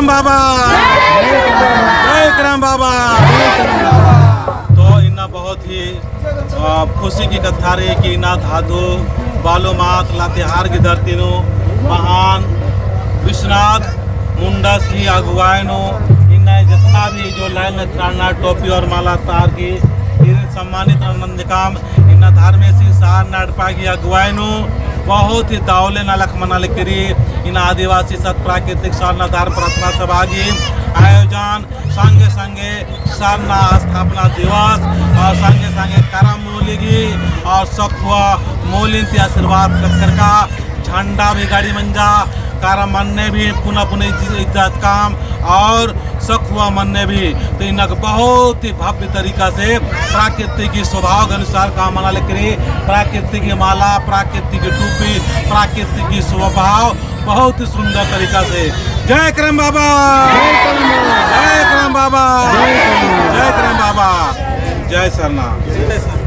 करम बाबा, जय करम बाबा। तो इन्ना बहुत ही खुशी की कथा रही कि इन्ना धाधु बालो मात लातेहार की धरती नो महान विश्वनाथ मुंडा श्री अगुवाई नो इन्ना जितना भी जो लाइन में त्राणा टोपी और माला तार की सम्मानित आनंद काम इन्ना धार्मिक सी सार नाटपा की अगुवाई नो बहुत ही दावले नालक मनाले करी इन आदिवासी सत प्राकृतिक सारना धार प्रार्थना सभा की आयोजन संगे संगे सारना स्थापना दिवस और संगे संगे करम मूलिगी और सखुआ मोलिन की आशीर्वाद कर का झंडा भी गाड़ी मंजा कारम मनने भी पुनः पुनः इज्जत काम और सखुआ मनने भी तो इनक बहुत ही भव्य तरीका से प्राकृतिक की स्वभाव के अनुसार काम मना लेकर प्राकृतिक की माला प्राकृतिक की टोपी प्राकृतिक की स्वभाव बहुत ही सुंदर तरीका से जय करम बाबा, जय करम बाबा, जय करम बाबा, जय सरना।